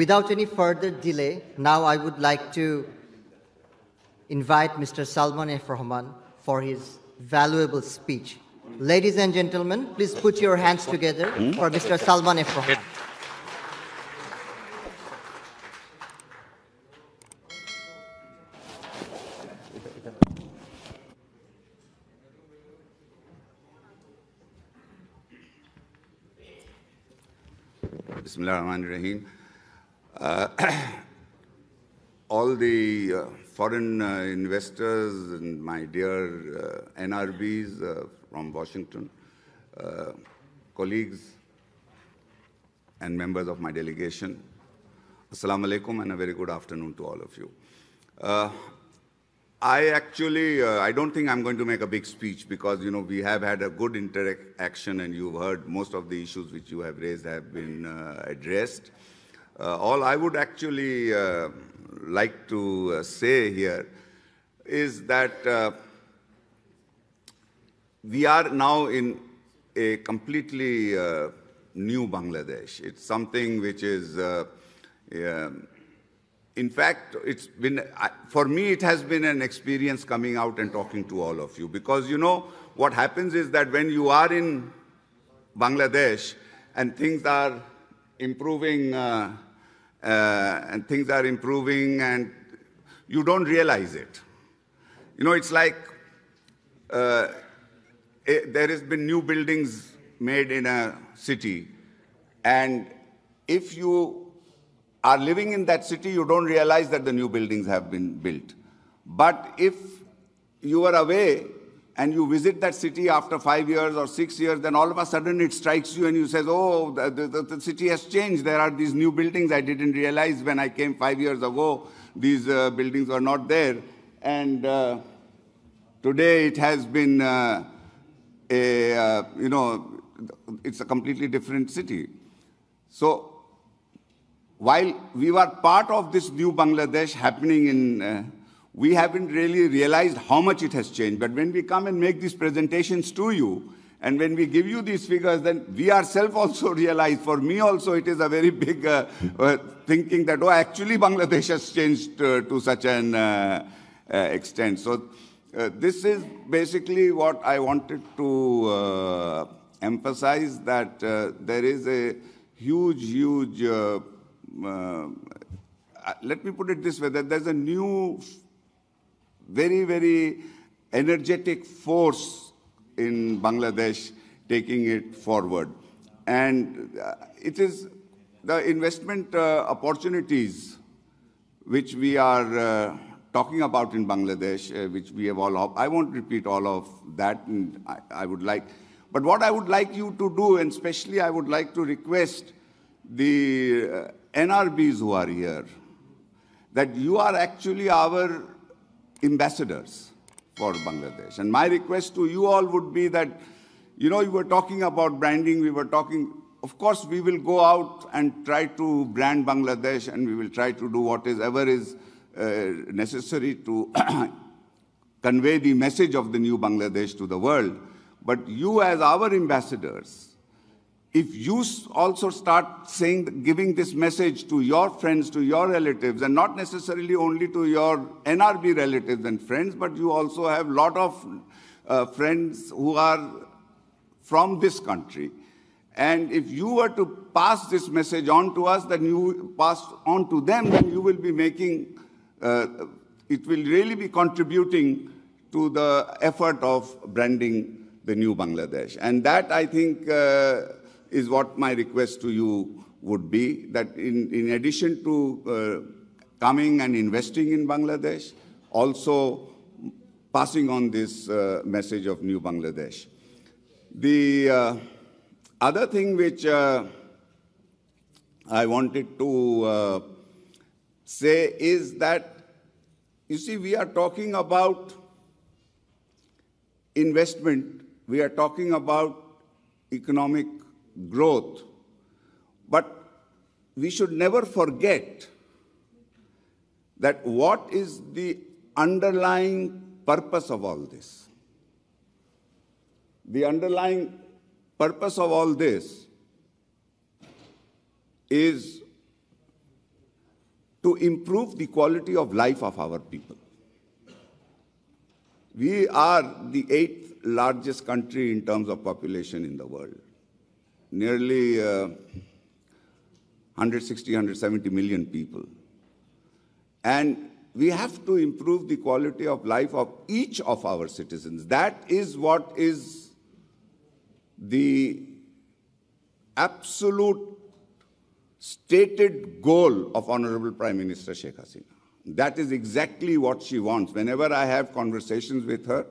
without any further delay, now I would like to invite Mr. Salman F. Rahman for his valuable speech. Ladies and gentlemen, please put your hands together for Mr. Salman F. Rahman. Bismillahirrahmanirrahim. All the foreign investors and my dear NRBs from Washington, colleagues and members of my delegation, Assalamu alaikum and a very good afternoon to all of you. I don't think I'm going to make a big speech because, we have had a good interaction and you've heard most of the issues which you have raised have been addressed. All I would actually like to say here is that we are now in a completely new Bangladesh. It's something which is in fact, it's been, for me, it has been an experience coming out and talking to all of you because, what happens is that when you are in Bangladesh and things are improving and you don't realize it. It's like there has been new buildings made in a city, and if you are living in that city, you don't realize that the new buildings have been built. But if you are away and you visit that city after 5 years or 6 years, then all of a sudden it strikes you and you say, oh, the city has changed. There are these new buildings. I didn't realize when I came 5 years ago, these buildings were not there. And today it has been, it's a completely different city. So, while we were part of this new Bangladesh happening in, we haven't really realized how much it has changed. But when we come and make these presentations to you, and when we give you these figures, then we ourselves also realize, for me also, it is a very big thinking that, oh, actually Bangladesh has changed to such an extent. So this is basically what I wanted to emphasize, that there is a huge let me put it this way, that there's a new, very energetic force in Bangladesh taking it forward. And it is the investment opportunities which we are talking about in Bangladesh, which we have all, I won't repeat all of that, and I would like, but what I would like you to do, and especially I would like to request the NRBs who are here, that you are actually our ambassadors for Bangladesh. And my request to you all would be that, you were talking about branding, we were talking, of course, we will go out and try to brand Bangladesh, and we will try to do whatever is necessary to convey the message of the new Bangladesh to the world. But you as our ambassadors, if you also start giving this message to your friends, to your relatives, and not necessarily only to your NRB relatives and friends, but you also have a lot of friends who are from this country. And if you were to pass this message on to us, then you pass on to them, then you will be making, it will really be contributing to the effort of branding the new Bangladesh. And that, I think, is what my request to you would be, that in addition to coming and investing in Bangladesh, also passing on this message of new Bangladesh. The other thing which I wanted to say is that, you see, we are talking about investment, we are talking about economic growth, but we should never forget that what is the underlying purpose of all this. The underlying purpose of all this is to improve the quality of life of our people. We are the 8th largest country in terms of population in the world. Nearly 160, 170 million people. And we have to improve the quality of life of each of our citizens. That is what is the absolute stated goal of Honorable Prime Minister Sheikh Hasina. That is exactly what she wants. Whenever I have conversations with her,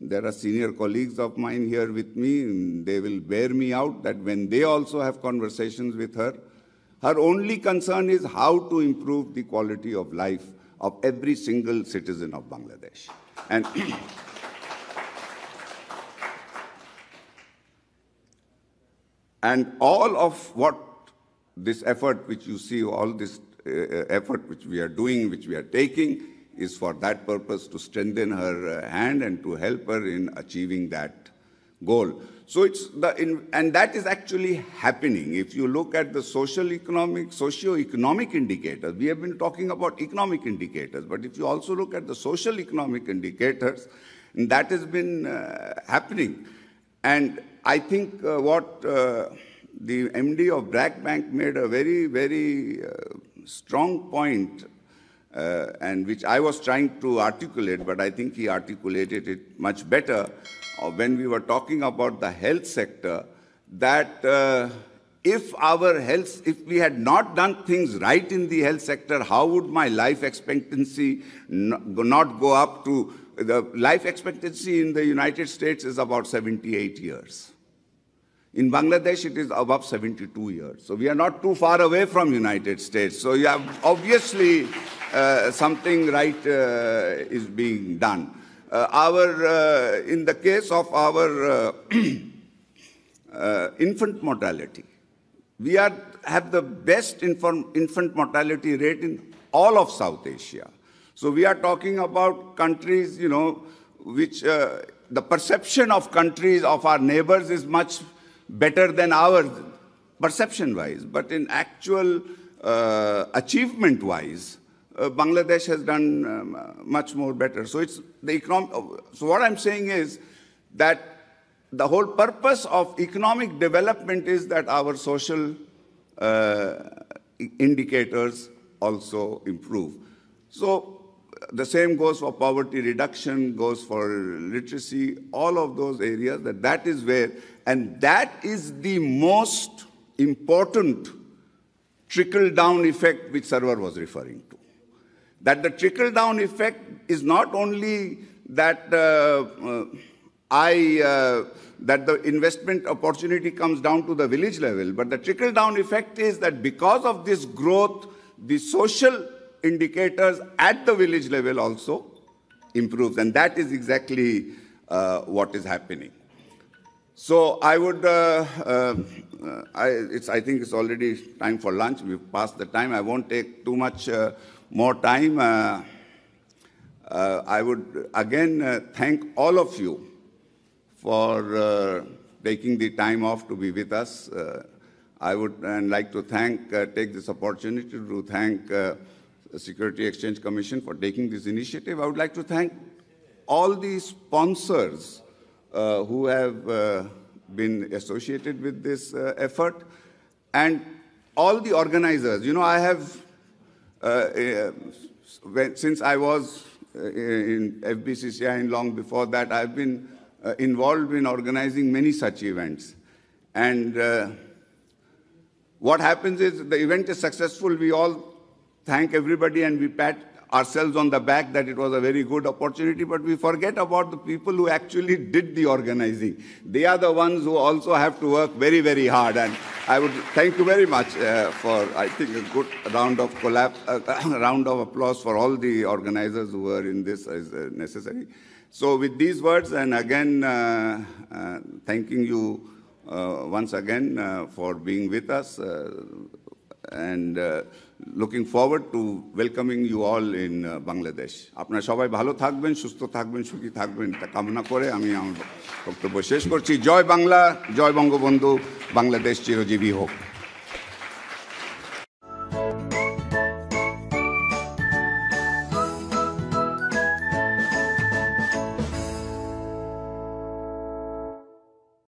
there are senior colleagues of mine here with me, and they will bear me out that when they also have conversations with her, her only concern is how to improve the quality of life of every single citizen of Bangladesh. And all of what this effort which you see, all this effort which we are doing, which we are taking, is for that purpose, to strengthen her hand and to help her in achieving that goal. So and that is actually happening. If you look at the socio-economic indicators, we have been talking about economic indicators, but if you also look at the social economic indicators, that has been happening. And I think what the MD of BRAC Bank made a very, very strong point, and which I was trying to articulate, but I think he articulated it much better when we were talking about the health sector, that if we had not done things right in the health sector, how would my life expectancy not go up to, the life expectancy in the United States is about 78 years. In Bangladesh, it is above 72 years. So we are not too far away from United States. So you have obviously something right is being done. In the case of our infant mortality, we have the best infant mortality rate in all of South Asia. So we are talking about countries, you know, which the perception of countries of our neighbors is much better than ours, perception-wise. But in actual achievement-wise, Bangladesh has done much more better. So it's the so what I'm saying is that the whole purpose of economic development is that our social indicators also improve. So the same goes for poverty reduction, goes for literacy, all of those areas, that is where, and that is the most important trickle-down effect which Sarwar was referring to. That the trickle-down effect is not only that that the investment opportunity comes down to the village level, but the trickle-down effect is that because of this growth, the social indicators at the village level also improves, and that is exactly what is happening. So I would, I think it's already time for lunch. We've passed the time. I won't take too much more time. I would again thank all of you for taking the time off to be with us. I would like to take this opportunity to thank the Security Exchange Commission for taking this initiative. I would like to thank all the sponsors who have been associated with this effort, and all the organizers. You know, I have, since I was in FBCCI and long before that, I've been involved in organizing many such events. And what happens is the event is successful, we all thank everybody and we pat ourselves on the back that it was a very good opportunity, but we forget about the people who actually did the organizing. They are the ones who also have to work very, very hard. And I would thank you very much for, I think, a good round of applause for all the organizers who were in this is necessary. So with these words, and again, thanking you once again for being with us, and looking forward to welcoming you all in Bangladesh. আপনারা সবাই ভালো থাকবেন, সুস্থ থাকবেন, সুখী থাকবেন, এটা কামনা করে আমি আমার বক্তব্য শেষ করছি। জয় বাংলা, জয় বঙ্গবন্ধু, বাংলাদেশ চিরজীবী হোক।